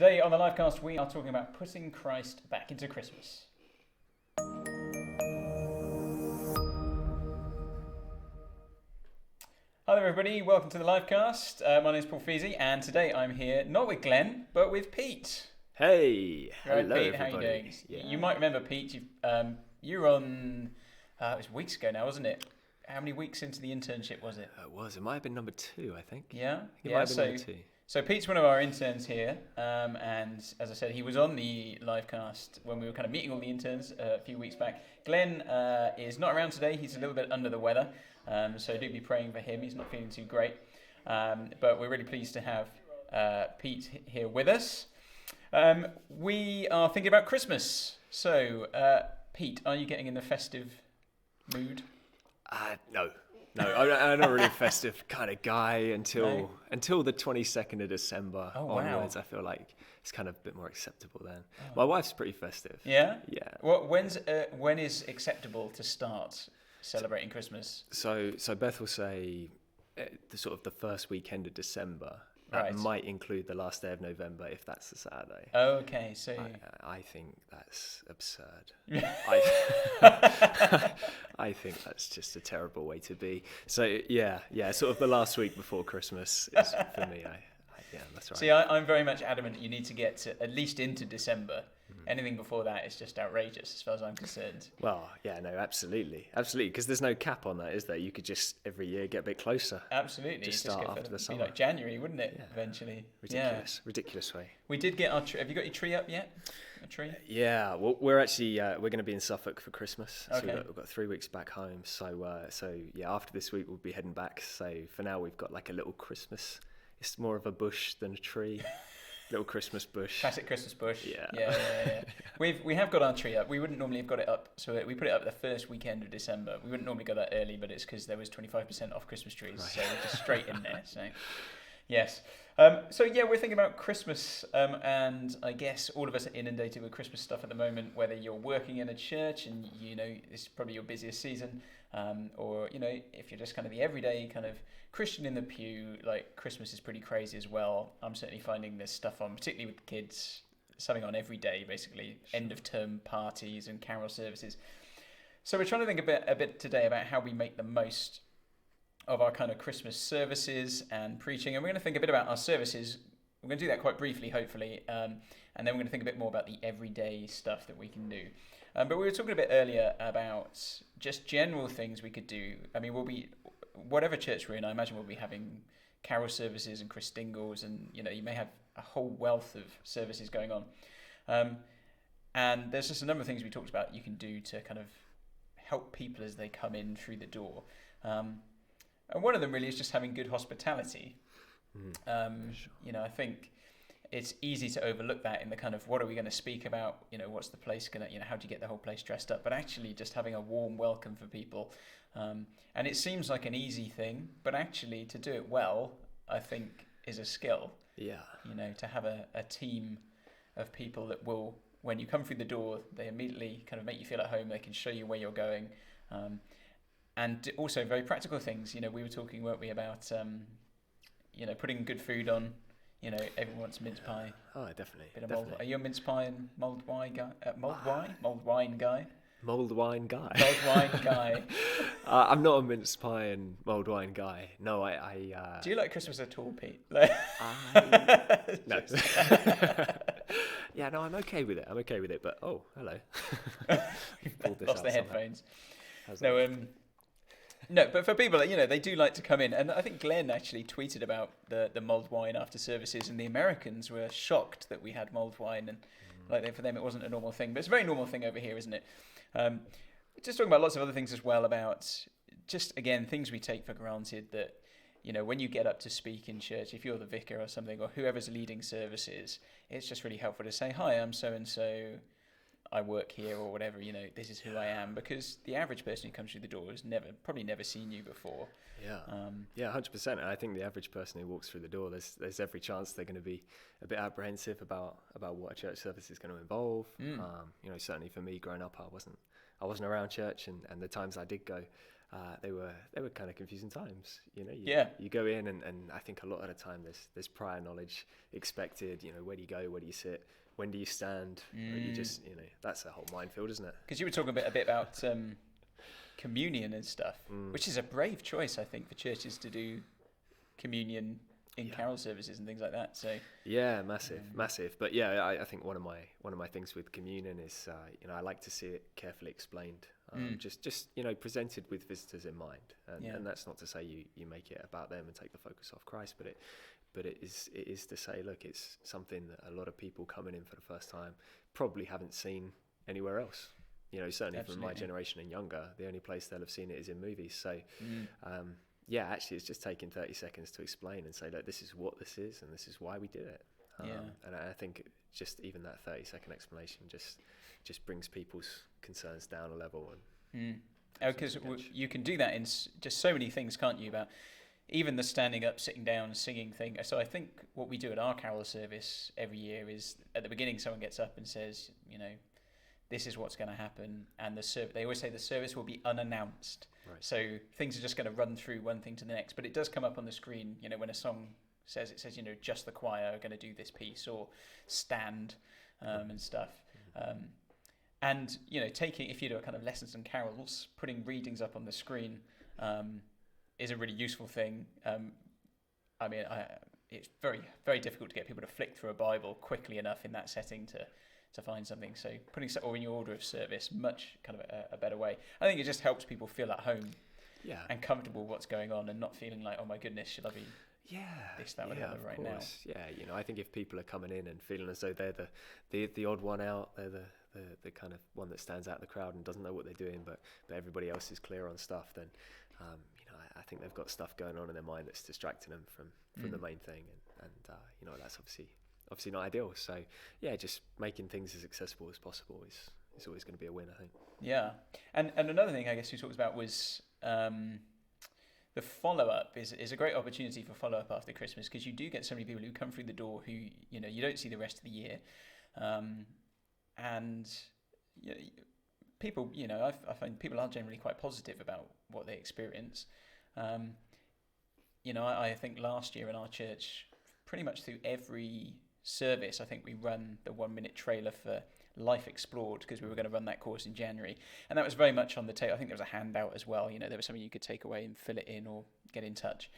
Today on the livecast, we are talking about putting Christ back into Christmas. Hi there, everybody. Welcome to the livecast. My name is Paul Feasy, and today I'm here not with Glenn, but with Pete. Hey, Right, hello Pete, everybody. how you doing? Yeah. You might remember, Pete. You were on. It was weeks ago now, wasn't it? How many weeks into the internship was it? It might have been number 2, I think. Yeah, It might have been number 2. So Pete's one of our interns here, and as I said, he was on the livecast when we were kind of meeting all the interns a few weeks back. Glenn is not around today; he's a little bit under the weather, so do be praying for him. He's not feeling too great, but we're really pleased to have Pete here with us. We are thinking about Christmas. So, Pete, are you getting in the festive mood? No, I'm not really a festive kind of guy until the 22nd of December onwards. I feel like it's kind of a bit more acceptable then. My wife's pretty festive. Yeah? Yeah. When is acceptable to start celebrating Christmas? So Beth will say the first weekend of December. That Right. might include the last day of November if that's a Saturday. Okay, so I think that's absurd. I think that's just a terrible way to be. So yeah, sort of the last week before Christmas is for me. Yeah, that's right. See, I'm very much adamant you need to get to at least into December. Anything before that is just outrageous as far as I'm concerned. Well, yeah, no, absolutely, because there's no cap on that, is there? You could just every year get a bit closer. Absolutely, Just start after the summer. Be like January, wouldn't it? Yeah. Eventually, Ridiculous way. We did get our tree. Have you got your tree up yet? A tree? Yeah, well, we're actually we're going to be in Suffolk for Christmas. So Okay. we've got 3 weeks back home. So yeah, after this week we'll be heading back. So for now we've got like a little Christmas. It's more of a bush than a tree. Little Christmas bush. Classic Christmas bush. Yeah. We have got our tree up. We wouldn't normally have got it up, so we put it up the first weekend of December. We wouldn't normally go that early, but it's because there was 25% off Christmas trees, so we're just straight in there. So, yes. So yeah, we're thinking about Christmas, and I guess all of us are inundated with Christmas stuff at the moment. Whether you're working in a church and this is probably your busiest season, or if you're just kind of the everyday kind of Christian in the pew, like Christmas is pretty crazy as well. I'm certainly finding this stuff on, particularly with kids, something on every day, basically. End of term parties and carol services. So we're trying to think a bit today about how we make the most of our kind of Christmas services and preaching, and we're going to think a bit about our services. We're going to do that quite briefly, hopefully, and then we're going to think a bit more about the everyday stuff that we can do. But we were talking a bit earlier about just general things we could do. I mean, whatever church we're in, I imagine we'll be having carol services and Christingles, and you may have a whole wealth of services going on. And there's just a number of things we talked about you can do to kind of help people as they come in through the door. And one of them really is just having good hospitality. Sure. I think it's easy to overlook that in the kind of what are we going to speak about? What's the place going to? How do you get the whole place dressed up? But actually, just having a warm welcome for people, and it seems like an easy thing, but actually to do it well, I think is a skill. Yeah. To have a team of people that will, when you come through the door, they immediately kind of make you feel at home. They can show you where you're going. And also very practical things. We were talking, weren't we, about putting good food on. Everyone wants mince pie. Oh, definitely. Definitely. Are you a mince pie and mulled wine guy? Mulled wine guy. Mulled wine guy. Mulled wine guy. I'm not a mince pie and mulled wine guy. No, I. Do you like Christmas at all, Pete? No. Yeah, no, I'm okay with it. But oh, hello. Lost the headphones. No, but for people, they do like to come in, and I think Glenn actually tweeted about the mulled wine after services, and the Americans were shocked that we had mulled wine, and for them it wasn't a normal thing, but it's a very normal thing over here, isn't it? Just talking about lots of other things as well, about just again things we take for granted that when you get up to speak in church, if you're the vicar or something, or whoever's leading services, it's just really helpful to say, hi, I'm so and so. I work here or whatever, this is who I am, because the average person who comes through the door has probably never seen you before. Yeah, 100%. And I think the average person who walks through the door, there's every chance they're going to be a bit apprehensive about what a church service is going to involve. Certainly for me growing up, I wasn't around church, and the times I did go, they were kind of confusing times. You know, you go in and I think a lot of the time there's prior knowledge expected. You know, where do you go? Where do you sit? When do you stand? You just, you know, that's a whole minefield, isn't it? Because you were talking a bit about communion and stuff, which is a brave choice, I think, for churches to do communion in carol services and things like that. So yeah, massive. But yeah, I think one of my things with communion is you know, I like to see it carefully explained, just you know, presented with visitors in mind, and that's not to say you make it about them and take the focus off Christ, but it is to say, look, it's something that a lot of people coming in for the first time probably haven't seen anywhere else. You know, certainly from my generation and younger, the only place they'll have seen it is in movies. So yeah, actually, it's just taking 30 seconds to explain and say, look, this is what this is, and this is why we did it. And I think just even that 30-second explanation just brings people's concerns down a level. And because you can do that in just so many things, can't you? About even the standing up, sitting down, singing thing. So I think what we do at our carol service every year is at the beginning, someone gets up and says, you know, this is what's going to happen, and they always say the service will be unannounced. Right. So things are just going to run through one thing to the next, but it does come up on the screen, you know, when a song says, you know, just the choir are going to do this piece, or stand and stuff. And, you know, if you do a kind of lessons and carols, putting readings up on the screen is a really useful thing. I mean, it's very, very difficult to get people to flick through a Bible quickly enough in that setting to find something. So putting or in your order of service, much kind of a better way. I think it just helps people feel at home and comfortable with what's going on, and not feeling like, oh my goodness, should I be this, that, or the other right now? Yeah, you know, I think if people are coming in and feeling as though they're the odd one out, they're the kind of one that stands out in the crowd and doesn't know what they're doing, but everybody else is clear on stuff, then you know, I think they've got stuff going on in their mind that's distracting them from the main thing, and you know, that's obviously not ideal. So yeah, just making things as accessible as possible is always going to be a win, I think. Yeah, and another thing I guess we talked about was the follow-up is a great opportunity for follow-up after Christmas, because you do get so many people who come through the door who, you know, you don't see the rest of the year, and you know, people, you know, I find people are generally quite positive about what they experience. You know, I think last year in our church, pretty much through every service, I think we run the 1-minute trailer for Life Explored, because we were going to run that course in January, and that was very much on the table. I think there was a handout as well. You know, there was something you could take away and fill it in or get in touch.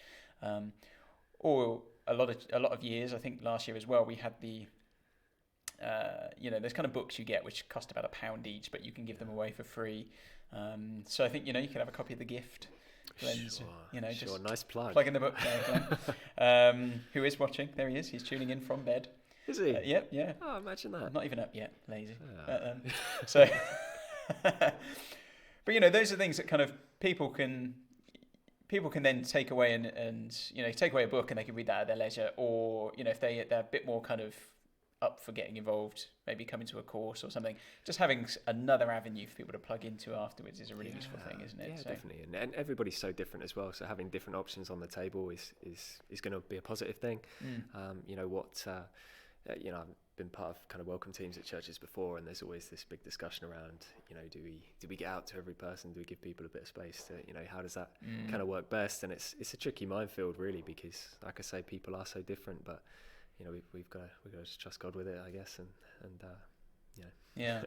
Or a lot of years, I think last year as well, we had the you know, there's kind of books you get which cost about £1 each, but you can give them away for free. So I think, you know, you can have a copy of the gift. Glenn's, you know, just nice plug. Plugging the book there, Glenn. Who is watching? There he is. He's tuning in from bed. Is he? Yep, yeah. Oh, imagine that. I'm not even up yet, lazy. So, but you know, those are things that kind of people can then take away and you know, take away a book and they can read that at their leisure, or you know, if they're a bit more kind of up for getting involved, maybe coming to a course or something, just having another avenue for people to plug into afterwards is a really useful thing, isn't it? Yeah, so. Definitely. And everybody's so different as well, so having different options on the table is going to be a positive thing. You know what, you know, I've been part of kind of welcome teams at churches before, and there's always this big discussion around, you know, do we get out to every person? Do we give people a bit of space to, you know, how does that kind of work best? And it's a tricky minefield really, because like I say, people are so different, but you know, we've got to just trust God with it, I guess, and you know. Yeah.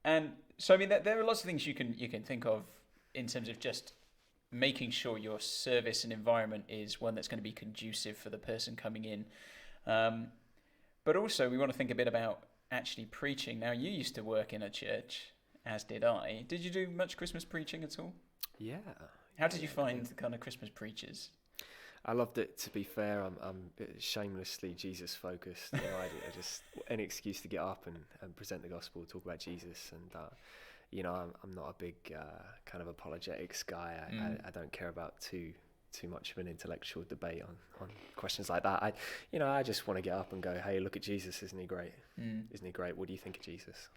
And so I mean, there are lots of things you can think of in terms of just making sure your service and environment is one that's going to be conducive for the person coming in. But also we want to think a bit about actually preaching. Now, you used to work in a church, as did I. Did you do much Christmas preaching at all? Yeah. How did you find the kind of Christmas preachers? I loved it, to be fair. I'm shamelessly Jesus focused. You know, I just any excuse to get up and present the gospel, talk about Jesus, and you know, I'm not a big kind of apologetics guy. I don't care about too much of an intellectual debate on questions like that. I just want to get up and go, hey, look at Jesus, isn't he great? Isn't he great? What do you think of Jesus?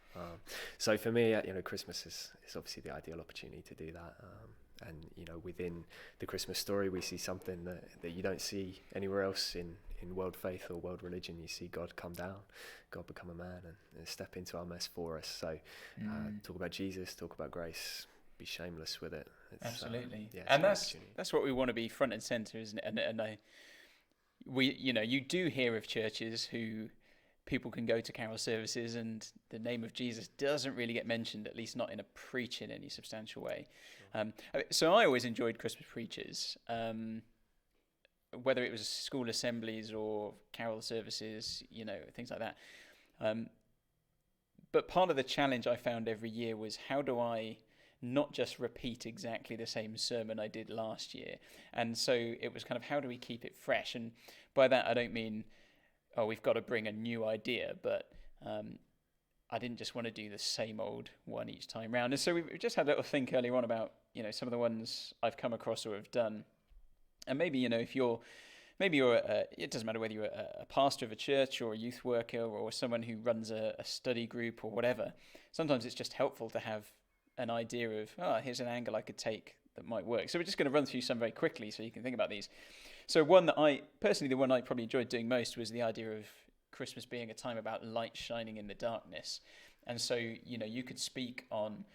So for me, you know, Christmas is obviously the ideal opportunity to do that. And you know, within the Christmas story, we see something that you don't see anywhere else in world faith or world religion. You see God come down, God become a man, and step into our mess for us. So talk about Jesus, talk about grace, be shameless with it. It's, absolutely. Yeah, And that's what we want to be front and center, isn't it? And you do hear of churches who people can go to carol services and the name of Jesus doesn't really get mentioned, at least not in a preach in any substantial way. Sure. So I always enjoyed Christmas preachers, whether it was school assemblies or carol services, things like that. But part of the challenge I found every year was, how do I not just repeat exactly the same sermon I did last year? And so it was kind of, how do we keep it fresh? And by that, I don't mean, we've got to bring a new idea, but I didn't just want to do the same old one each time round. And so we just had a little think earlier on about, some of the ones I've come across or have done. And maybe, if you're, it doesn't matter whether you're a pastor of a church or a youth worker or someone who runs a study group or whatever. Sometimes it's just helpful to have an idea of, here's an angle I could take that might work. So we're just going to run through some very quickly so you can think about these. So the one I probably enjoyed doing most was the idea of Christmas being a time about light shining in the darkness. And so, you could speak on,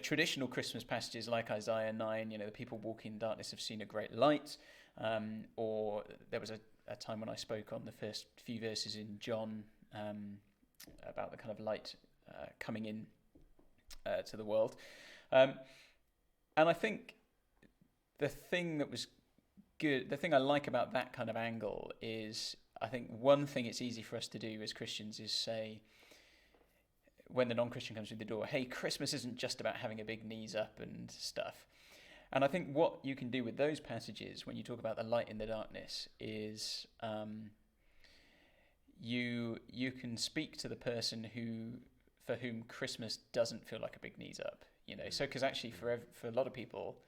traditional Christmas passages like Isaiah 9, the people walking in darkness have seen a great light. Or there was a time when I spoke on the first few verses in John about the kind of light coming in to the world. And I think the thing that was good, the thing I like about that kind of angle is, I think one thing it's easy for us to do as Christians is say, when the non-Christian comes through the door, hey, Christmas isn't just about having a big knees up and stuff. And I think what you can do with those passages when you talk about the light in the darkness is you can speak to the person for whom Christmas doesn't feel like a big knees up, So because actually for a lot of people,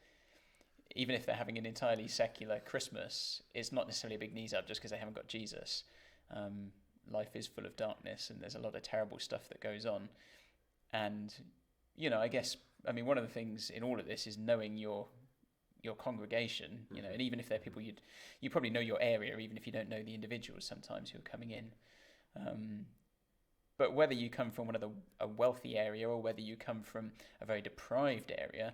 even if they're having an entirely secular Christmas, it's not necessarily a big knees up just because they haven't got Jesus. Life is full of darkness and there's a lot of terrible stuff that goes on. And, I guess, one of the things in all of this is knowing your congregation, and even if they're people you probably know your area, even if you don't know the individuals sometimes who are coming in. But whether you come from a wealthy area or whether you come from a very deprived area,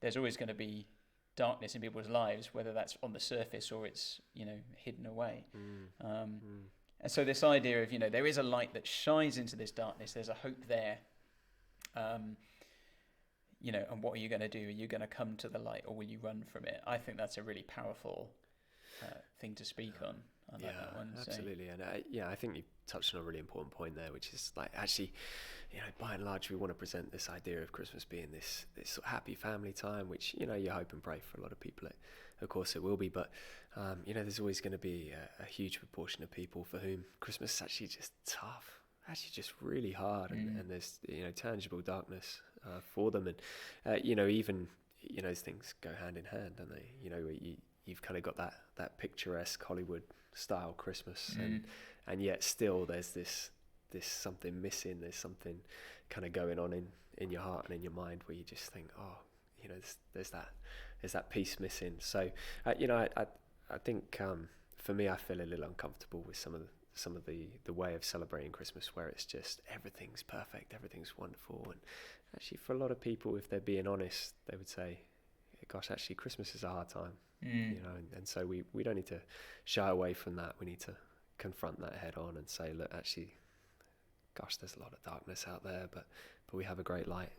there's always going to be darkness in people's lives, whether that's on the surface or it's, hidden away. And so this idea of, there is a light that shines into this darkness, there's a hope there. And what are you going to do? Are you going to come to the light or will you run from it? I think that's a really powerful thing to speak on. I like that one. Absolutely. So. And I think you touched on a really important point there, which is like, actually, by and large, we want to present this idea of Christmas being this sort of happy family time, which, you hope and pray for a lot of people. Of course it will be, but, there's always going to be a huge proportion of people for whom Christmas is actually just tough, actually just really hard. And there's, tangible darkness for them. And, even, things go hand in hand, don't they? You've kind of got that picturesque Hollywood style Christmas, and yet still there's this something missing. There's something kind of going on in your heart and in your mind where you just think, there's that piece missing. So I think for me, I feel a little uncomfortable with some of the way of celebrating Christmas where it's just everything's perfect, everything's wonderful. And actually for a lot of people, if they're being honest, they would say, gosh, actually Christmas is a hard time. And so we don't need to shy away from that. We need to confront that head on and say, look, actually, gosh, there's a lot of darkness out there, but we have a great light.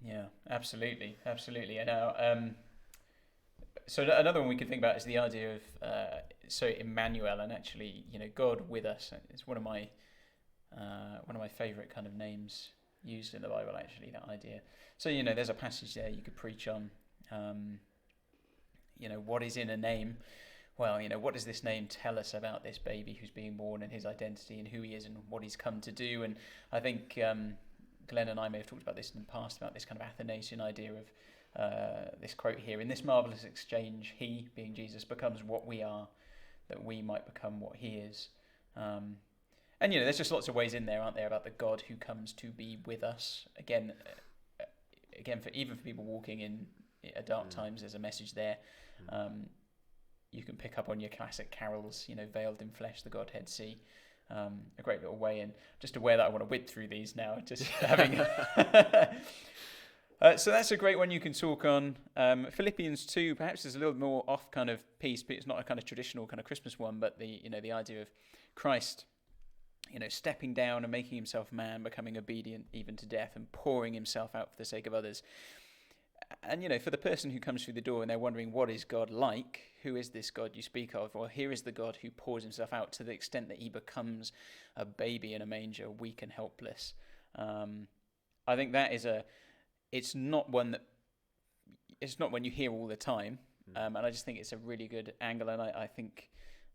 Yeah, absolutely. And now, so another one we could think about is the idea of Emmanuel, and actually, God with us. It's one of my favorite kind of names used in the Bible. Actually, that idea. So there's a passage there you could preach on. What is in a name? Well, what does this name tell us about this baby who's being born and his identity and who he is and what he's come to do? And I think Glenn and I may have talked about this in the past, about this kind of Athanasian idea of this quote here: in this marvelous exchange, he, being Jesus, becomes what we are, that we might become what he is. And there's just lots of ways in there, aren't there, about the God who comes to be with us. Again, for people walking in dark times, there's a message there. You can pick up on your classic carols, veiled in flesh, the Godhead see. A great little way, and just aware that I want to whip through these now, just having So that's a great one you can talk on. Philippians 2, perhaps is a little more off kind of piece, but it's not a kind of traditional kind of Christmas one, but the idea of Christ, stepping down and making himself man, becoming obedient even to death and pouring himself out for the sake of others. And, for the person who comes through the door and they're wondering, what is God like? Who is this God you speak of? Well, here is the God who pours himself out to the extent that he becomes a baby in a manger, weak and helpless. I think that is it's not one you hear all the time. And I just think it's a really good angle. And I think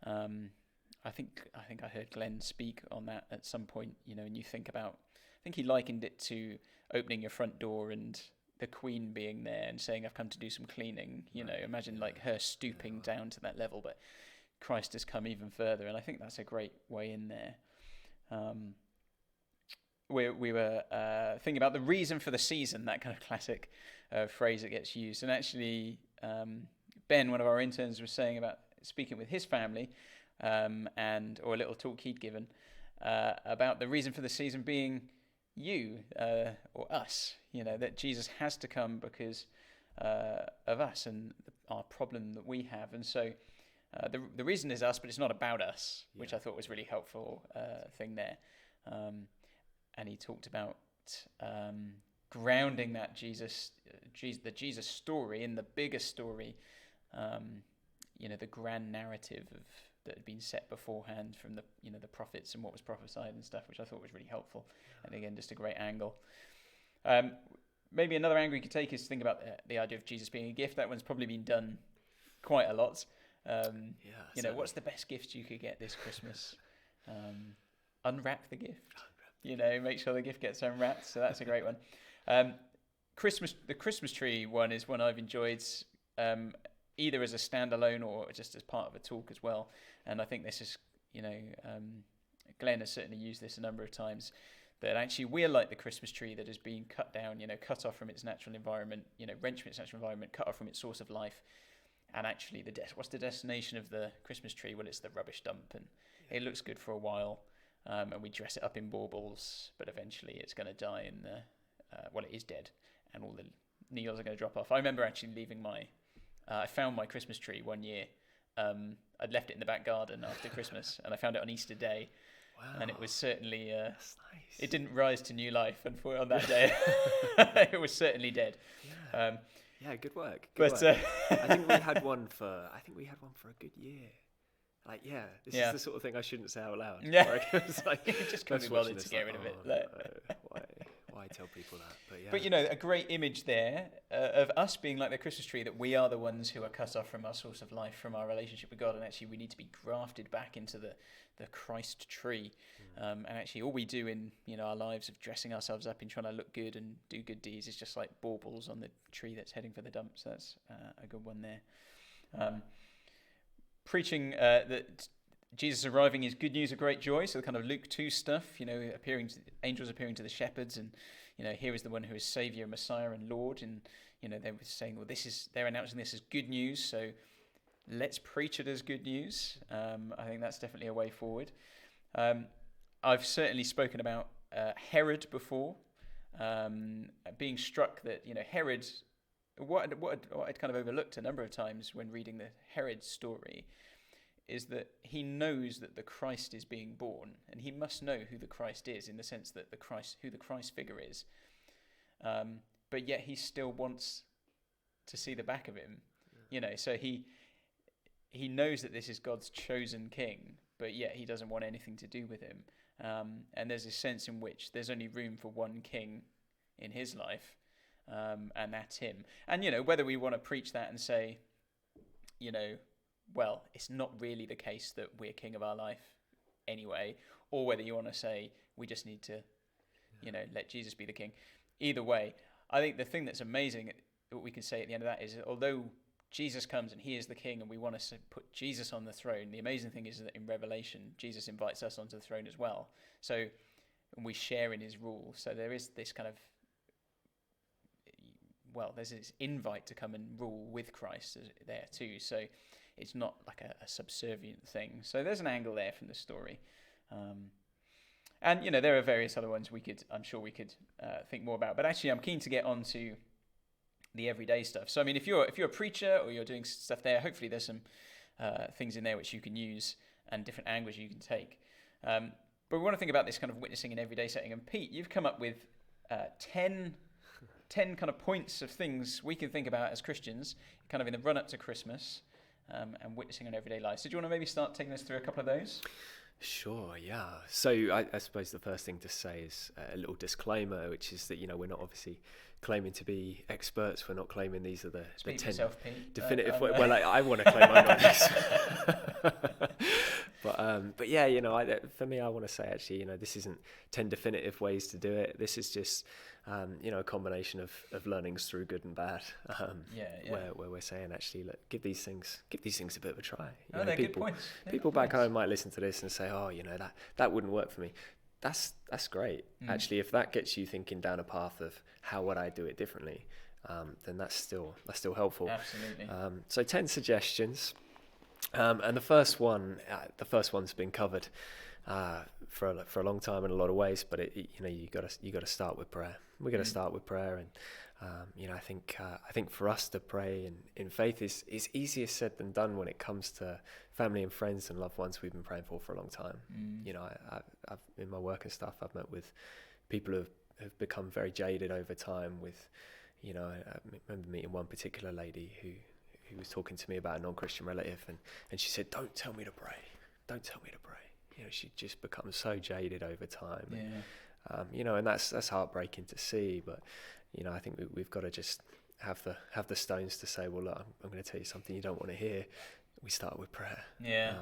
I heard Glenn speak on that at some point, and you think about, I think he likened it to opening your front door and the Queen being there and saying, I've come to do some cleaning. Imagine like her stooping down to that level, but Christ has come even further. And I think that's a great way in there. We were thinking about the reason for the season, that kind of classic phrase that gets used. And actually, Ben, one of our interns, was saying about speaking with his family, or a little talk he'd given about the reason for the season being you or us. That Jesus has to come because of us and our problem that we have. And so the reason is us, but it's not about us, which I thought was really helpful thing there. And he talked about grounding that the Jesus story in the bigger story, the grand narrative that had been set beforehand from the prophets and what was prophesied and stuff, which I thought was really helpful. And again, just a great angle. Maybe another angle you could take is to think about the idea of Jesus being a gift. That one's probably been done quite a lot. What's the best gift you could get this Christmas? Unwrap the gift. Make sure the gift gets unwrapped. So that's a great one. The Christmas tree one is one I've enjoyed, either as a standalone or just as part of a talk as well. And I think this is, Glenn has certainly used this a number of times, that actually we're like the Christmas tree that has been cut down, cut off from its natural environment, wrenched from its natural environment, cut off from its source of life. And actually, what's the destination of the Christmas tree? Well, it's the rubbish dump, and it looks good for a while. And we dress it up in baubles, but eventually it's going to die in it is dead, and all the needles are going to drop off. I remember actually leaving I found my Christmas tree one year. I'd left it in the back garden after Christmas, and I found it on Easter Day. Wow. And it was certainly, that's nice. It didn't rise to new life on that day. It was certainly dead. Yeah. Good work. I think we had one for a good year. This is the sort of thing I shouldn't say out loud. Yeah, it's like, it just can't be bothered to get rid of it. Why tell people that? But a great image there of us being like the Christmas tree, that we are the ones who are cut off from our source of life, from our relationship with God, and actually we need to be grafted back into the Christ tree. And actually all we do in our lives of dressing ourselves up in trying to look good and do good deeds is just like baubles on the tree that's heading for the dump. So that's a good one there. Preaching that Jesus arriving is good news of great joy. So the kind of Luke 2 stuff, angels appearing to the shepherds, and here is the one who is Savior, Messiah, and Lord. And they were saying, well, they're announcing this as good news. So let's preach it as good news. I think that's definitely a way forward. I've certainly spoken about Herod before, being struck that Herod. What I'd kind of overlooked a number of times when reading the Herod story is that he knows that the Christ is being born, and he must know who the Christ is, in the sense that who the Christ figure is. But yet he still wants to see the back of him, So he knows that this is God's chosen king, but yet he doesn't want anything to do with him. And there's a sense in which there's only room for one king in his life. And that's him. And, whether we want to preach that and say, well, it's not really the case that we're king of our life anyway, or whether you want to say we just need to, let Jesus be the king. Either way, I think the thing that's amazing, what we can say at the end of that is, although Jesus comes and he is the king and we want to put Jesus on the throne, the amazing thing is that in Revelation, Jesus invites us onto the throne as well. So we share in his rule. So there is this kind of, there's this invite to come and rule with Christ there too. So it's not like a subservient thing. So there's an angle there from the story. And, there are various other ones I'm sure we could think more about. But actually, I'm keen to get on to the everyday stuff. So I mean, if you're a preacher or you're doing stuff there, hopefully there's some things in there which you can use and different angles you can take. But we want to think about this kind of witnessing in everyday setting. And Pete, you've come up with 10 kind of points of things we can think about as Christians, kind of in the run up to Christmas, and witnessing on everyday life. So do you want to maybe start taking us through a couple of those? Sure, yeah. So I suppose the first thing to say is a little disclaimer, which is that, we're not obviously claiming to be experts. We're not claiming these are the 10 yourself, Pete. definitive. Well, I want to claim I'm not an expert. But yeah, for me, I want to say actually, this isn't 10 definitive ways to do it. This is just, a combination of learnings through good and bad. Where we're saying actually, look, give these things a bit of a try. They're good points. People back home might listen to this and say, oh, that wouldn't work for me. That's great. Actually, if that gets you thinking down a path of how would I do it differently, then that's still helpful. Absolutely. So 10 suggestions. And the first one's been covered for a long time in a lot of ways, but you got to start with prayer. We're going to start with prayer, and I think for us to pray in faith is easier said than done when it comes to family and friends and loved ones we've been praying for a long time. I've in my work and stuff, I've met with people who have become very jaded over time. With I remember meeting one particular lady who was talking to me about a non-Christian relative, and she said, don't tell me to pray. She'd just become so jaded over time. Yeah. And that's heartbreaking to see, but I think we've got to just have the stones to say, well, look, I'm going to tell you something you don't want to hear. We start with prayer. Yeah.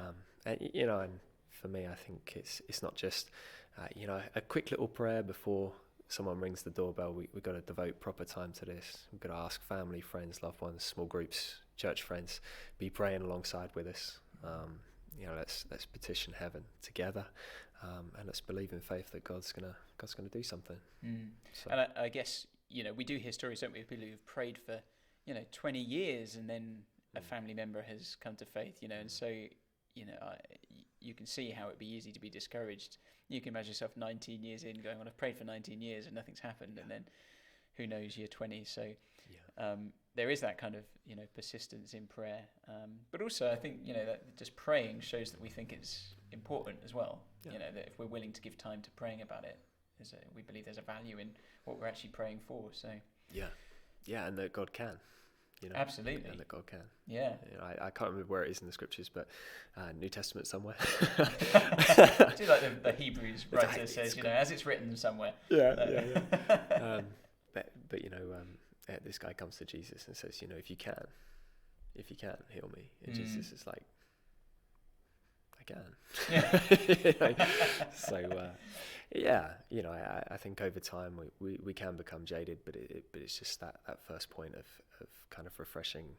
And for me, I think it's not just a quick little prayer before someone rings the doorbell. We've got to devote proper time to this. We've got to ask family, friends, loved ones, small groups, church friends, be praying alongside with us. Let's petition heaven together, and let's believe in faith that God's gonna do something. So. And I guess we do hear stories, don't we, of people who've prayed for 20 years and then a family member has come to faith, and so you can see how it'd be easy to be discouraged. You can imagine yourself 19 years in going, well, I've prayed for 19 years and nothing's happened, and then who knows, year 20. So there is that kind of persistence in prayer, but also I think that just praying shows that we think it's important as well. That if we're willing to give time to praying about it, we believe there's a value in what we're actually praying for. So and that God can. Absolutely. And that God can. Yeah. I can't remember where it is in the scriptures, but New Testament somewhere. I do like the Hebrews writer says, as it's written somewhere. Yeah. But this guy comes to Jesus and says, if you can heal me, and Jesus is like, I can. So I think over time we can become jaded, but it's just that first point of kind of refreshing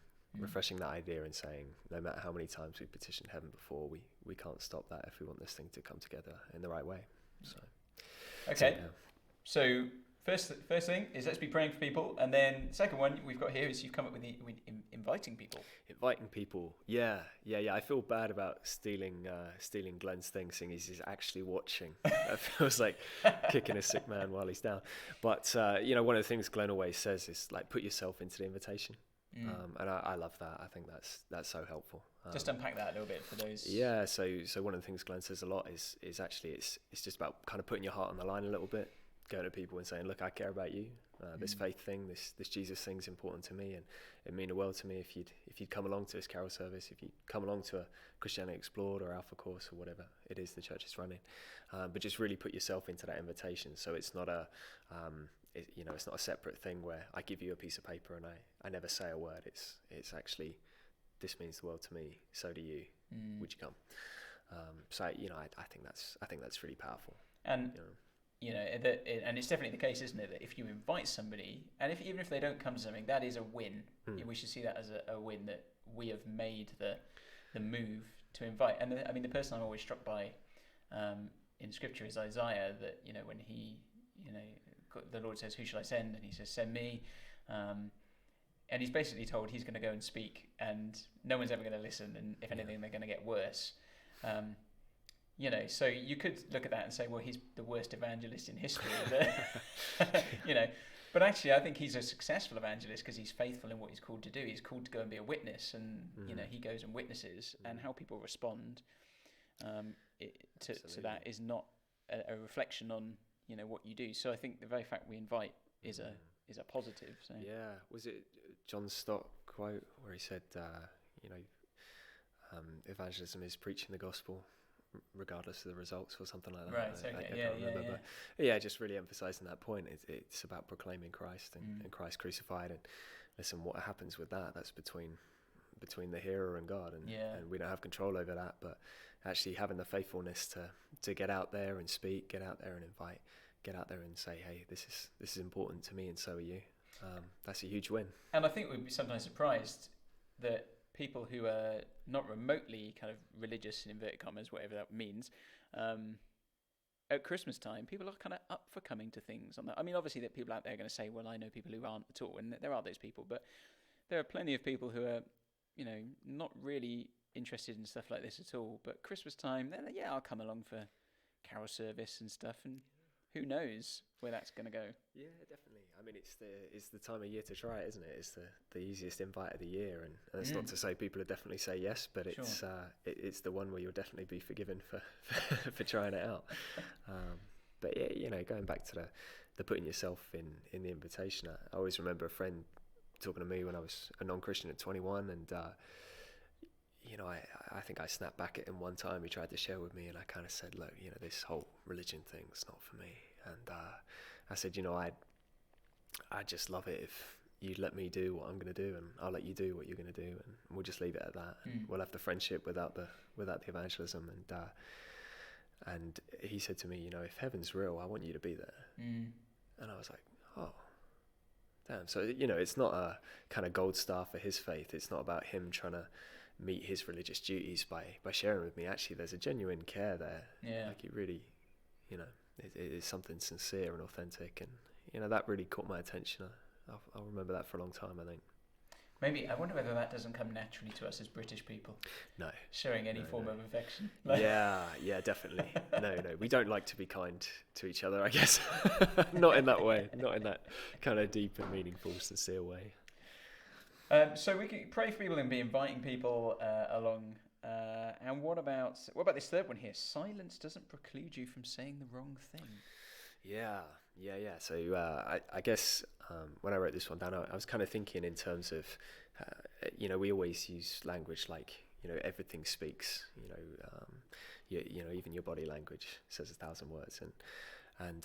that idea and saying, no matter how many times we petitioned heaven before, we can't stop that if we want this thing to come together in the right way. So okay. So first thing is let's be praying for people, and then second one we've got here is you've come up with inviting people. Inviting people, yeah. I feel bad about stealing Glenn's thing, seeing he's actually watching. That feels like kicking a sick man while he's down. But one of the things Glenn always says is like put yourself into the invitation, and I love that. I think that's so helpful. Just unpack that a little bit for those. Yeah. So one of the things Glenn says a lot is actually it's just about kind of putting your heart on the line a little bit. Going to people and saying, look, I care about you. This faith thing, this Jesus thing's important to me, and it mean the world to me if you'd come along to this carol service, if you'd come along to a Christianity Explored or Alpha course or whatever it is the church is running. But just really put yourself into that invitation. So it's not it's not a separate thing where I give you a piece of paper and I never say a word. It's actually, this means the world to me. So do you. Would you come? So I think that's really powerful. And and it's definitely the case, isn't it, that if you invite somebody, and even if they don't come to something, that is a win. We should see that as a win, that we have made the move to invite. And the person I'm always struck by in Scripture is Isaiah, that when he the Lord says, who shall I send? And he says, send me. And he's basically told he's going to go and speak, and no one's ever going to listen, and if anything, they're going to get worse. So you could look at that and say, well, he's the worst evangelist in history. But actually, I think he's a successful evangelist because he's faithful in what he's called to do. He's called to go and be a witness, and he goes and witnesses, and how people respond to that is not a reflection on what you do. So I think the very fact we invite is a positive. So. Yeah, was it John Stott quote where he said, evangelism is preaching the gospel regardless of the results, or something like that. Right. Okay. I can't remember. But just really emphasizing that point. It's about proclaiming Christ and Christ crucified. And listen, what happens with that? That's between the hearer and God, and we don't have control over that. But actually having the faithfulness to get out there and speak, get out there and invite, get out there and say, hey, this is important to me, and so are you. That's a huge win. And I think we'd be sometimes surprised that people who are not remotely kind of religious, in inverted commas, whatever that means, at Christmas time, people are kind of up for coming to things on that. I mean, obviously, there are people out there going to say, well, I know people who aren't at all, and there are those people, but there are plenty of people who are, not really interested in stuff like this at all. But Christmas time, they're like, I'll come along for carol service and stuff, and who knows where that's going to go. Yeah, definitely. I mean, it's the time of year to try it, isn't it? It's the easiest invite of the year, and that's not to say people will definitely say yes, but it's the one where you'll definitely be forgiven for trying it out. But going back to the putting yourself in the invitation, I always remember a friend talking to me when I was a non-Christian at 21, and I think I snapped back at him one time. He tried to share with me, and I kind of said, look, this whole religion thing's not for me. And I said, I just love it if you'd let me do what I'm going to do, and I'll let you do what you're going to do, and we'll just leave it at that. And we'll have the friendship without the evangelism. And he said to me, if heaven's real, I want you to be there. And I was like, oh, damn. So, it's not a kind of gold star for his faith. It's not about him trying to meet his religious duties by sharing with me. Actually, there's a genuine care there. Yeah. Like, it really, it is something sincere and authentic, and that really caught my attention. I'll remember that for a long time, I think. Maybe, I wonder whether that doesn't come naturally to us as British people. No. Showing any form of affection. Yeah, definitely. No, we don't like to be kind to each other, I guess. Not in that way, not in that kind of deep and meaningful, sincere way. So we can pray for people and be inviting people along. And what about this third one here? Silence doesn't preclude you from saying the wrong thing. Yeah. So I guess when I wrote this one down, I was kind of thinking in terms of, we always use language like, everything speaks. Even your body language says 1,000 words. And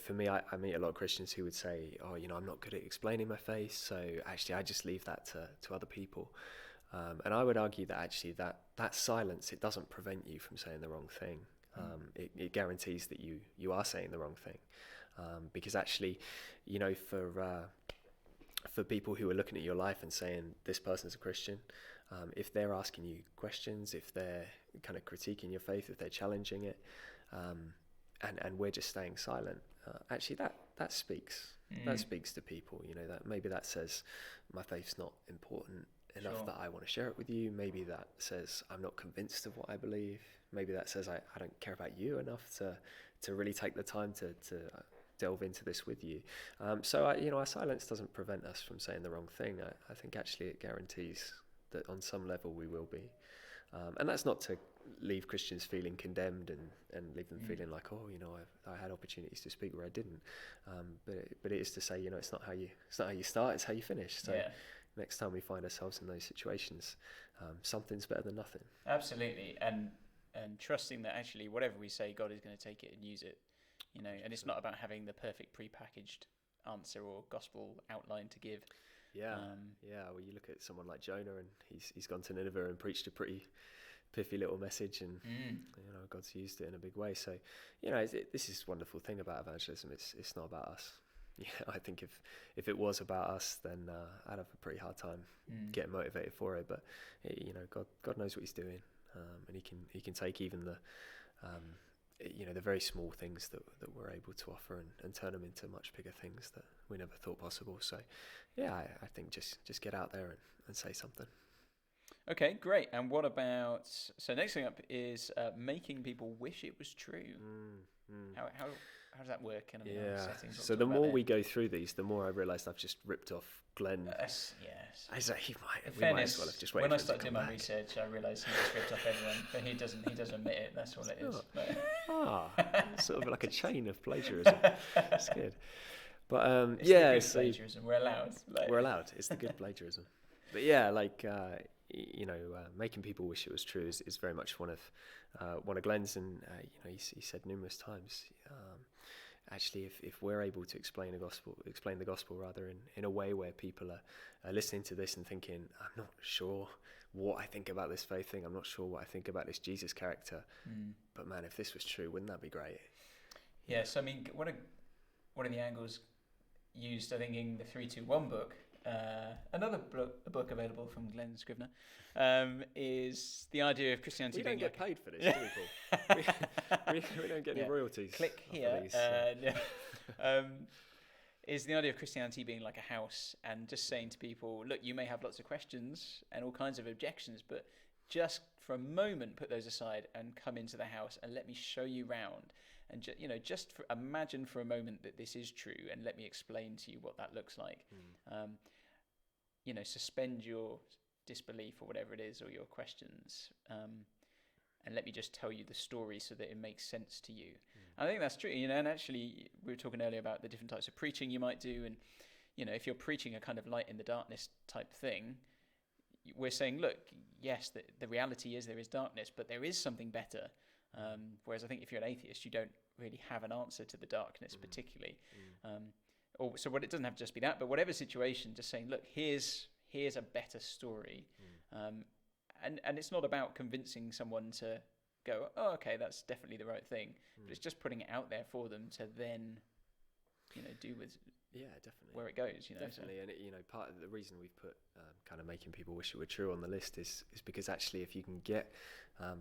for me, I meet a lot of Christians who would say, oh, I'm not good at explaining my faith, so actually I just leave that to other people. And I would argue that actually that silence, it doesn't prevent you from saying the wrong thing. It guarantees that you are saying the wrong thing. Because actually, for people who are looking at your life and saying, this person's a Christian, if they're asking you questions, if they're kind of critiquing your faith, if they're challenging it, and we're just staying silent, actually that speaks. That speaks to people, that maybe that says my faith's not important enough that I want to share it with you. Maybe that says I'm not convinced of what I believe. Maybe that says I don't care about you enough to really take the time to delve into this with you. So our silence doesn't prevent us from saying the wrong thing. I think actually it guarantees that on some level we will be. And that's not to leave Christians feeling condemned and leave them feeling like, oh, I had opportunities to speak where I didn't. But it is to say, it's not how you start, it's how you finish. So next time we find ourselves in those situations, something's better than nothing. Absolutely, and trusting that actually whatever we say, God is going to take it and use it. And it's not about having the perfect prepackaged answer or gospel outline to give. Well, you look at someone like Jonah, and he's gone to Nineveh and preached a pretty piffy little message, and God's used it in a big way. So this is a wonderful thing about evangelism. It's not about us. I think if it was about us, then I'd have a pretty hard time getting motivated for it. But God knows what He's doing, and He can take even the very small things that we're able to offer and turn them into much bigger things that we never thought possible. So I think just get out there and say something. Okay, great. And what about, so next thing up is making people wish it was true. how does that work? And settings. So the more we go through these, the more I realised I've just ripped off Glenn. Yes. I say In we might as well have just waited. When I started doing my research, I realised he just ripped off everyone, but he doesn't admit it. That's all it is. Sort of like a chain of plagiarism. That's good. But it's the good plagiarism. We're allowed. We're allowed. It's the good plagiarism. But yeah, making people wish it was true is very much one of Glenn's, and he said numerous times. Actually, if we're able to explain the gospel rather in a way where people are listening to this and thinking, I'm not sure what I think about this faith thing, I'm not sure what I think about this Jesus character, but man, if this was true, wouldn't that be great? Yes, I mean, one of the angles used, I think, in the 321 book, another book available from Glenn Scrivener, is the idea of Christianity. We don't get paid for this, do we, Paul? we don't get any royalties. Click here. Is the idea of Christianity being like a house, and just saying to people, look, you may have lots of questions and all kinds of objections, but just for a moment put those aside and come into the house and let me show you round. And imagine for a moment that this is true, and let me explain to you what that looks like. Suspend your disbelief or whatever it is, or your questions, and let me just tell you the story so that it makes sense to you. I think that's true. And actually, we were talking earlier about the different types of preaching you might do, and if you're preaching a kind of light in the darkness type thing, we're saying, look, yes, the reality is there is darkness, but there is something better. Whereas I think if you're an atheist, you don't really have an answer to the darkness particularly. So what it doesn't have to just be that, but whatever situation, just saying, look, here's a better story. And it's not about convincing someone to go, oh, okay, that's definitely the right thing. But it's just putting it out there for them to then, do with definitely where it goes. Definitely, and part of the reason we've put kind of making people wish it were true on the list is because actually, if you can get,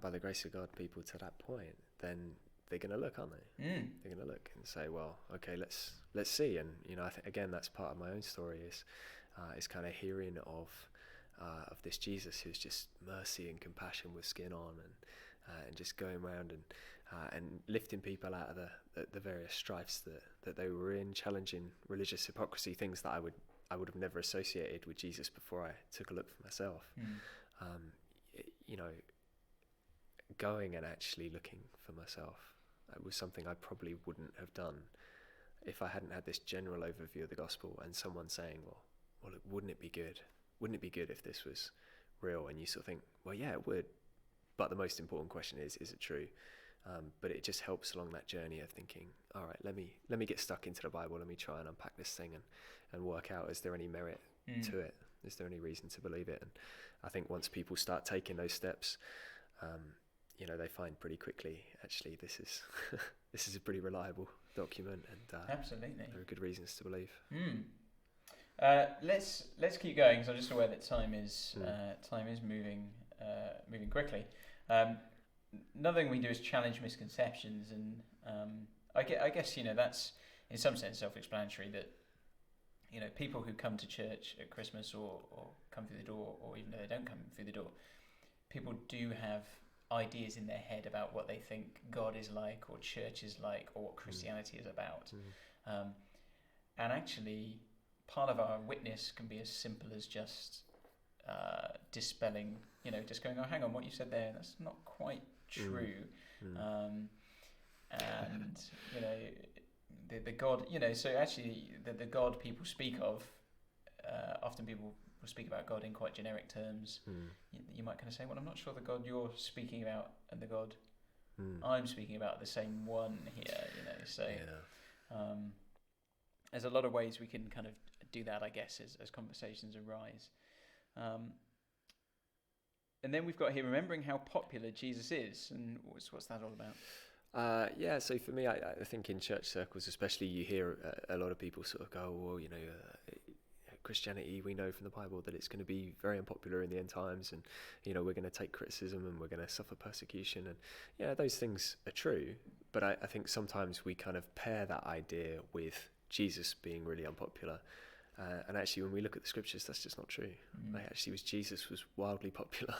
by the grace of God, people to that point, then they're going to look, aren't they? They're going to look and say, well, okay, let's see. And I think again, that's part of my own story is kind of hearing of this Jesus who's just mercy and compassion with skin on, and just going around and lifting people out of the various strifes that they were in, challenging religious hypocrisy, things that I would have never associated with Jesus before I took a look for myself. Going and actually looking for myself, it was something I probably wouldn't have done if I hadn't had this general overview of the gospel and someone saying, well, wouldn't it be good? Wouldn't it be good if this was real? And you sort of think, well, yeah, it would. But the most important question is it true? But it just helps along that journey of thinking, all right, let me get stuck into the Bible. Let me try and unpack this thing and work out, is there any merit to it? Is there any reason to believe it? And I think once people start taking those steps, they find pretty quickly, actually, this is a pretty reliable document, and absolutely, there are good reasons to believe. Let's keep going, because I'm just aware that time is moving quickly. Another thing we do is challenge misconceptions, and I guess that's in some sense self-explanatory, that people who come to church at Christmas or come through the door, or even though they don't come through the door, people do have ideas in their head about what they think God is like, or church is like, or what Christianity is about. And actually, part of our witness can be as simple as just dispelling, just going, oh, hang on, what you said there, that's not quite true. And the God, so actually the God people speak of, often people will speak about God in quite generic terms. You might kind of say, well, I'm not sure the God you're speaking about and the God I'm speaking about are the same one here, so there's a lot of ways we can kind of do that, I guess, as conversations arise. And then we've got here, remembering how popular Jesus is, and what's that all about? So for me, I think in church circles especially, you hear a lot of people sort of go, well, Christianity, we know from the Bible that it's going to be very unpopular in the end times, and we're going to take criticism and we're going to suffer persecution, and those things are true, but I think sometimes we kind of pair that idea with Jesus being really unpopular, And actually, when we look at the scriptures, that's just not true. Jesus was wildly popular,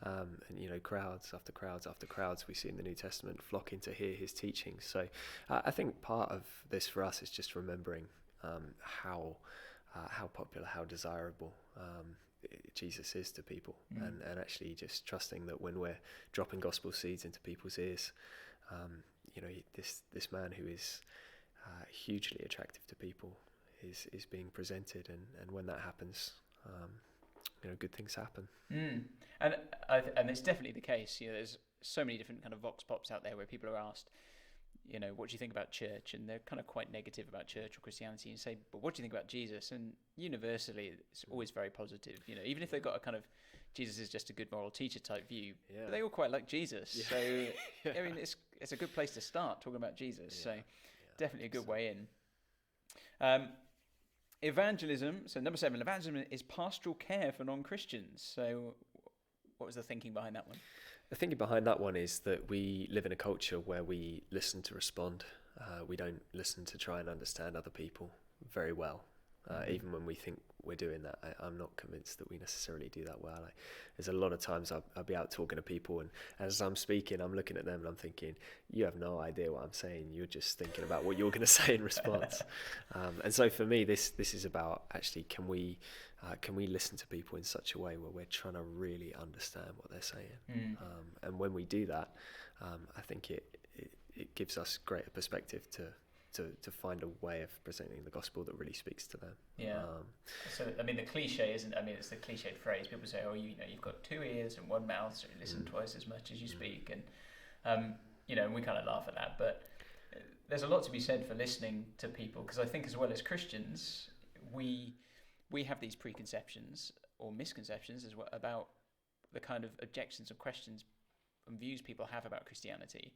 and crowds after crowds after crowds we see in the New Testament flocking to hear his teachings. So I think part of this for us is just remembering how popular, how desirable Jesus is to people, and actually just trusting that when we're dropping gospel seeds into people's ears, this man who is hugely attractive to people is being presented, and when that happens, good things happen. And it's definitely the case. There's so many different kind of vox pops out there where people are asked, what do you think about church? And they're kind of quite negative about church or Christianity, and say, but what do you think about Jesus? And universally, it's always very positive. Even if they've got a kind of Jesus is just a good moral teacher type view, but they all quite like Jesus. Yeah. So I mean, it's a good place to start talking about Jesus. So definitely a good way in. Evangelism. So number 7, evangelism is pastoral care for non-Christians. So what was the thinking behind that one? The thinking behind that one is that we live in a culture where we listen to respond. We don't listen to try and understand other people very well. Even when we think we're doing that, I'm not convinced that we necessarily do that well. There's a lot of times I'll be out talking to people, and as I'm speaking, I'm looking at them and I'm thinking, you have no idea what I'm saying. You're just thinking about what you're going to say in response. And so for me, this is about actually, can we listen to people in such a way where we're trying to really understand what they're saying? And when we do that, I think it gives us greater perspective to find a way of presenting the gospel that really speaks to them. So I mean, the cliche isn't. I mean, it's the cliched phrase. People say, "Oh, you've got 2 ears and 1 mouth, so you listen twice as much as you speak." And and we kind of laugh at that. But there's a lot to be said for listening to people, because I think as well as Christians, we have these preconceptions or misconceptions as well about the kind of objections and questions and views people have about Christianity,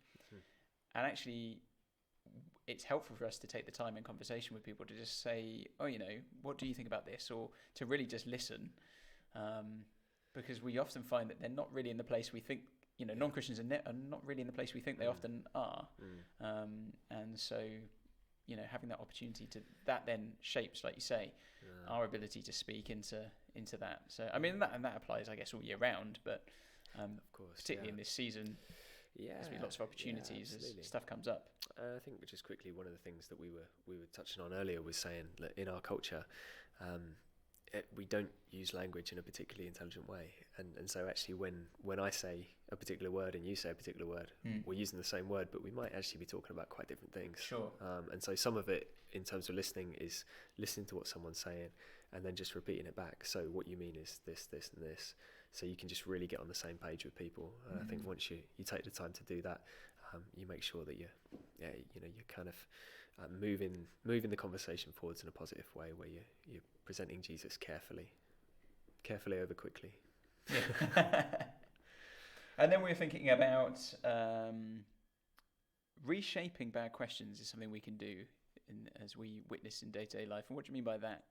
and actually, it's helpful for us to take the time in conversation with people to just say, oh, what do you think about this? Or to really just listen, because we often find that they're not really in the place we think, non-Christians are not really in the place we think they often are. And so, having that opportunity that then shapes, like you say, our ability to speak into that. So, I mean, that applies, I guess, all year round, but of course, particularly in this season, there's been lots of opportunities as stuff comes up. I think just quickly, one of the things that we were touching on earlier was saying that in our culture, we don't use language in a particularly intelligent way, and so actually when I say a particular word and you say a particular word, we're using the same word, but we might actually be talking about quite different things. Sure. And so some of it in terms of listening is listening to what someone's saying and then just repeating it back. So what you mean is this, and this. So you can just really get on the same page with people. And I think once you take the time to do that, you make sure that you're kind of moving the conversation forwards in a positive way, where you're presenting Jesus carefully over quickly. Yeah. And then we're thinking about reshaping bad questions is something we can do as we witness in day-to-day life. And what do you mean by that?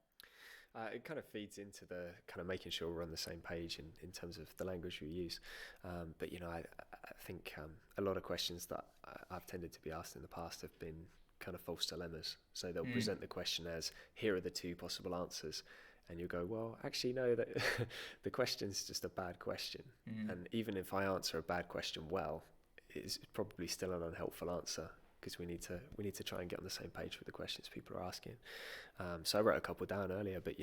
It kind of feeds into the kind of making sure we're on the same page in terms of the language we use. But I think a lot of questions that I've tended to be asked in the past have been kind of false dilemmas. So they'll present the question as, here are the 2 possible answers. And you go, well, actually, no, that the question's just a bad question. And even if I answer a bad question well, it's probably still an unhelpful answer, because we need to try and get on the same page with the questions people are asking. So I wrote a couple down earlier, but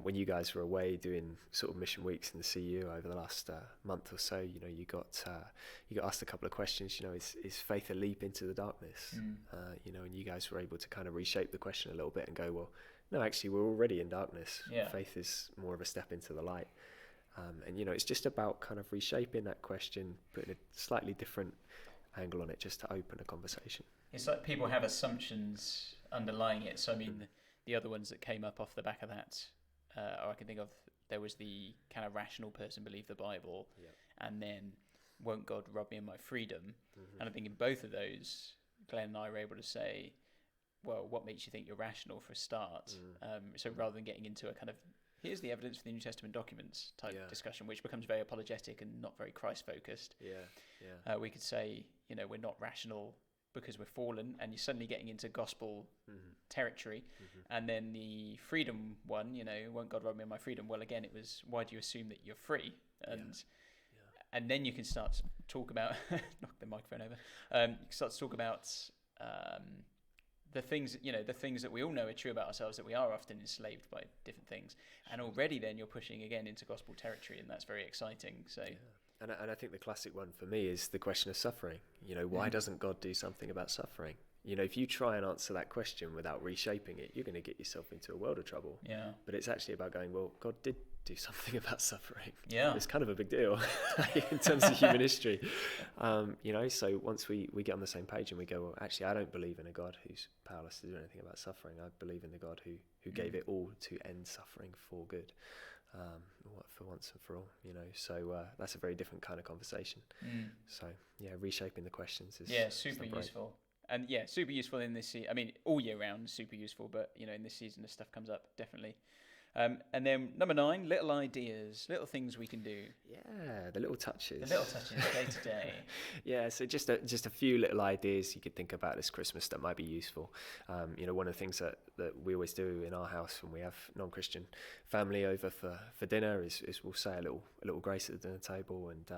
when you guys were away doing sort of mission weeks in the CU over the last month or so, you got asked a couple of questions. Is faith a leap into the darkness? And you guys were able to kind of reshape the question a little bit and go, well, no, actually, we're already in darkness. Yeah. Faith is more of a step into the light. And it's just about kind of reshaping that question, putting a slightly different angle on it, just to open a conversation. It's like people have assumptions underlying it. So I mean, the other ones that came up off the back of that, or I can think of, there was the kind of rational person believe the Bible, and then won't God rob me of my freedom? And I think in both of those, Glenn and I were able to say, well, what makes you think you're rational for a start? So rather than getting into a kind of, here's the evidence for the New Testament documents type discussion, which becomes very apologetic and not very Christ-focused. We could say, we're not rational because we're fallen, and you're suddenly getting into gospel territory. And then the freedom one, won't God rob me of my freedom? Well, again, it was, why do you assume that you're free? And then you can start to talk about knock the microphone over. You can start to talk about the things that we all know are true about ourselves, that we are often enslaved by different things, and already then you're pushing again into gospel territory, and that's very exciting. So. And I think the classic one for me is the question of suffering. Why doesn't God do something about suffering? If you try and answer that question without reshaping it, you're going to get yourself into a world of trouble. Yeah. But it's actually about going, well, God did do something about suffering. Yeah. It's kind of a big deal in terms of human history. So once we get on the same page and we go, well, actually, I don't believe in a God who's powerless to do anything about suffering. I believe in the God who gave it all to end suffering for good. For once and for all, so that's a very different kind of conversation. So reshaping the questions is super useful, and super useful in this season. I mean, all year round, super useful, but in this season, this stuff comes up definitely. And then number 9, little ideas, little things we can do. Yeah, the little touches. The little touches, day to day. Yeah, so just a few little ideas you could think about this Christmas that might be useful. One of the things that we always do in our house when we have non-Christian family over for dinner is we'll say a little grace at the dinner table, and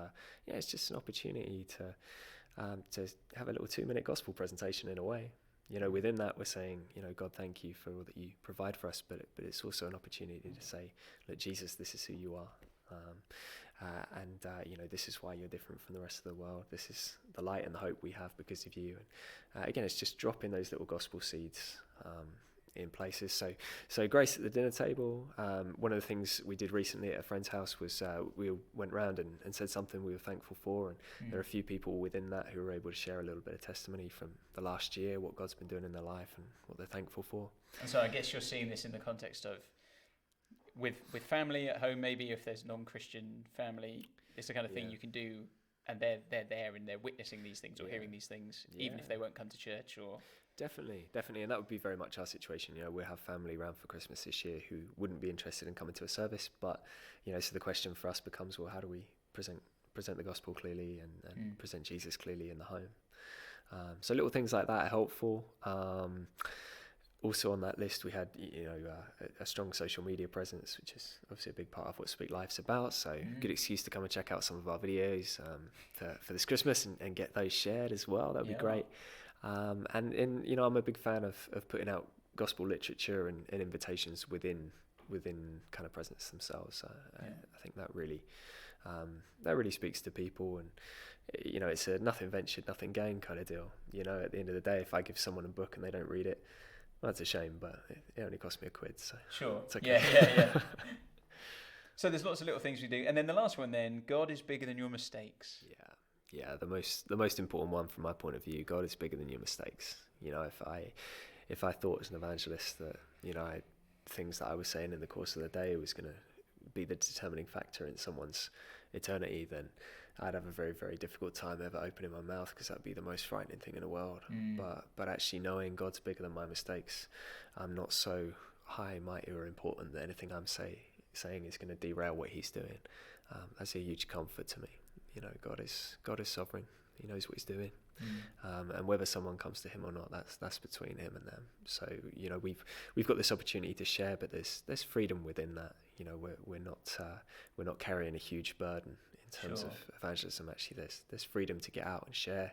it's just an opportunity to have a little 2-minute gospel presentation in a way. Within that we're saying, God, thank you for all that you provide for us, but it's also an opportunity to say, look, Jesus, this is who you are. And this is why you're different from the rest of the world. This is the light and the hope we have because of you. And again, it's just dropping those little gospel seeds in places. So grace at the dinner table. One of the things we did recently at a friend's house was we went round and said something we were thankful for, and there are a few people within that who were able to share a little bit of testimony from the last year, what God's been doing in their life and what they're thankful for. And so I guess you're seeing this in the context of with family at home, maybe if there's non-Christian family, it's the kind of thing you can do, and they're there and they're witnessing these things or hearing these things, even if they won't come to church or... Definitely, and that would be very much our situation. We'll have family around for Christmas this year who wouldn't be interested in coming to a service, but so the question for us becomes, well, how do we present the gospel clearly and present Jesus clearly in the home? So little things like that are helpful. Also on that list we had a strong social media presence, which is obviously a big part of what Speak Life's about, so good excuse to come and check out some of our videos for this Christmas and get those shared as well. That'd be great. And I'm a big fan of putting out gospel literature and invitations within kind of presence themselves. I think that really speaks to people, and it's a nothing ventured, nothing gained kind of deal. At the end of the day, if I give someone a book and they don't read it, well, that's a shame, but it only cost me £1, so sure. It's okay. Yeah. So there's lots of little things we do, and then the last one, then, God is bigger than your mistakes. Yeah, the most important one from my point of view, God is bigger than your mistakes. If I thought as an evangelist that, things that I was saying in the course of the day was going to be the determining factor in someone's eternity, then I'd have a very, very difficult time ever opening my mouth, because that'd be the most frightening thing in the world. But actually knowing God's bigger than my mistakes, I'm not so high, mighty or important that anything I'm saying is going to derail what he's doing. That's a huge comfort to me. God is sovereign. He knows what he's doing, and whether someone comes to him or not, that's between him and them. So we've got this opportunity to share, but there's freedom within that. We're not carrying a huge burden in terms of evangelism. Actually, there's freedom to get out and share,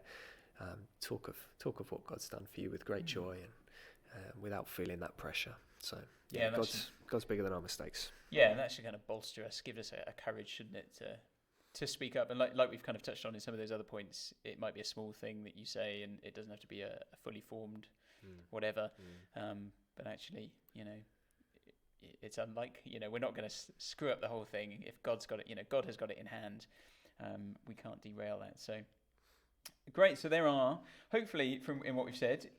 talk of what God's done for you with great joy and without feeling that pressure. So God's bigger than our mistakes. Yeah, and that should kind of bolster us, give us a courage, shouldn't it, to speak up. And like we've kind of touched on in some of those other points, it might be a small thing that you say, and it doesn't have to be a fully formed whatever. But actually, it's unlike, we're not going to screw up the whole thing. If God's got it, God has got it in hand. We can't derail that. So great. So there are, hopefully, in what we've said,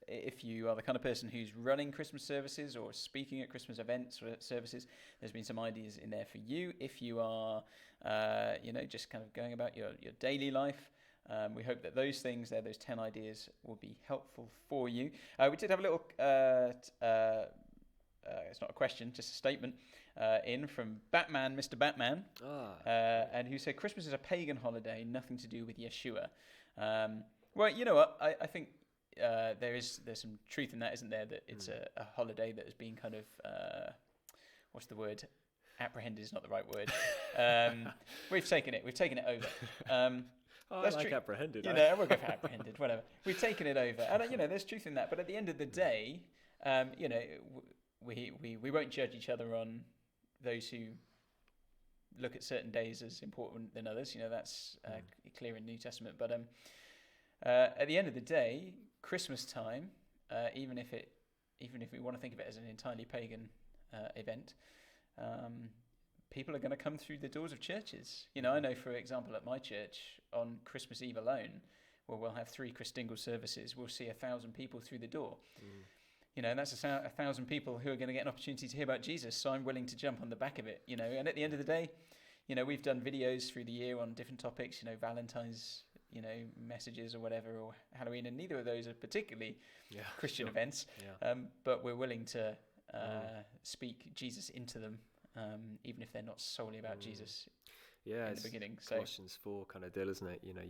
if you are the kind of person who's running Christmas services or speaking at Christmas events or services, there's been some ideas in there for you. If you are, just kind of going about your daily life, we hope that those things there, those 10 ideas, will be helpful for you. We did have a little, it's not a question, just a statement in from Batman, Mr. Batman, and who said, Christmas is a pagan holiday, nothing to do with Yeshua. Well, you know what? I think there's some truth in that, isn't there? That it's a holiday that has been kind of what's the word? Apprehended is not the right word. We've taken it over. I like apprehended. You know, we'll go for apprehended, whatever. We've taken it over, and you know, there's truth in that. But at the end of the day, you know, we won't judge each other on those who look at certain days as important than others. You know, that's clear in the New Testament. But at the end of the day, Christmas time, even if we want to think of it as an entirely pagan event, people are going to come through the doors of churches. You know, I know, for example, at my church on Christmas Eve alone, where we'll have 3 Christingle services, we'll see 1,000 people through the door. You know, and that's 1,000 people who are going to get an opportunity to hear about Jesus. So I'm willing to jump on the back of it. You know, and at the end of the day, you know, we've done videos through the year on different topics. You know, Valentine's, you know, messages or whatever, or Halloween, and neither of those are particularly Christian events. Yeah. But we're willing to speak Jesus into them, even if they're not solely about Jesus. Yeah, in the beginning. Colossians 4 kind of deal, isn't it? You know,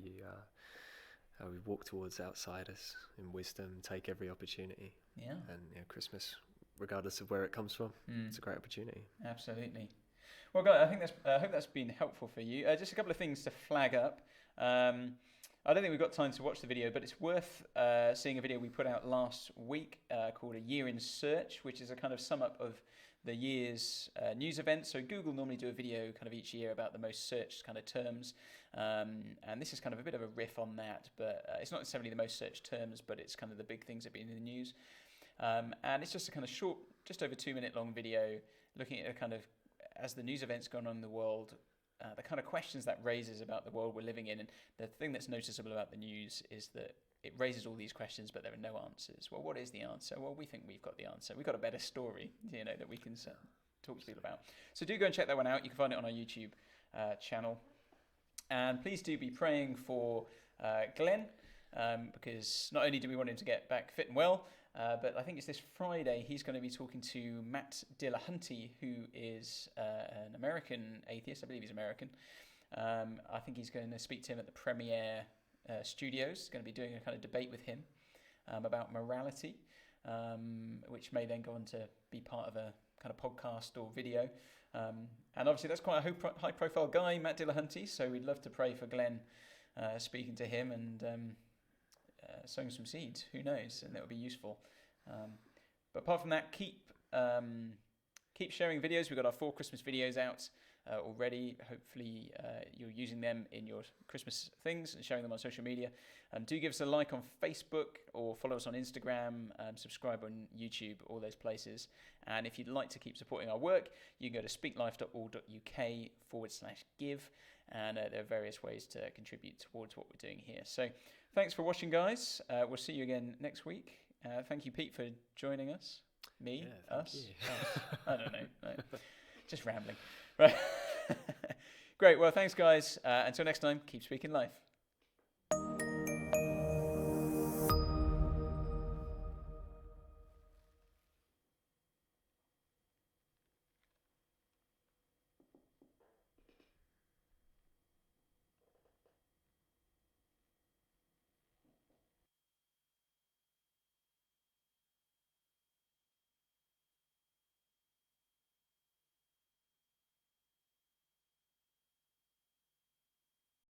we walk towards outsiders in wisdom, take every opportunity. Yeah. And you know, Christmas, regardless of where it comes from, it's a great opportunity. Absolutely. Well, guys, I hope that's been helpful for you. Just a couple of things to flag up. I don't think we've got time to watch the video, but it's worth seeing a video we put out last week called A Year in Search, which is a kind of sum up of the year's news events. So Google normally do a video kind of each year about the most searched kind of terms. And this is kind of a bit of a riff on that, but it's not necessarily the most searched terms, but it's kind of the big things that have been in the news. And it's just a kind of short, just over 2-minute long video looking at a kind of, as the news events going on in the world, the kind of questions that raises about the world we're living in. And the thing that's noticeable about the news is that it raises all these questions, but there are no answers. Well, what is the answer? Well, we think we've got the answer. We've got a better story, you know, that we can talk to people about. So do go and check that one out. You can find it on our YouTube channel. And please do be praying for Glenn, because not only do we want him to get back fit and well, but I think it's this Friday he's going to be talking to Matt Dillahunty, who is an American atheist. I believe he's American. I think he's going to speak to him at the Premiere Studios. He's going to be doing a kind of debate with him about morality, which may then go on to be part of a kind of podcast or video. And obviously that's quite a high-profile guy, Matt Dillahunty, so we'd love to pray for Glenn speaking to him and sowing some seeds. Who knows? And that would be useful. But apart from that, keep sharing videos. We've got our 4 Christmas videos out already. Hopefully you're using them in your Christmas things and sharing them on social media. Do give us a like on Facebook or follow us on Instagram, subscribe on YouTube, all those places. And if you'd like to keep supporting our work, you can go to speaklife.org.uk/give. And there are various ways to contribute towards what we're doing here. So thanks for watching, guys. We'll see you again next week. Thank you, Pete, for joining us. Me? Yeah, us? you. I don't know. No. Just rambling. Right. Great. Well, thanks, guys. Until next time, keep speaking life.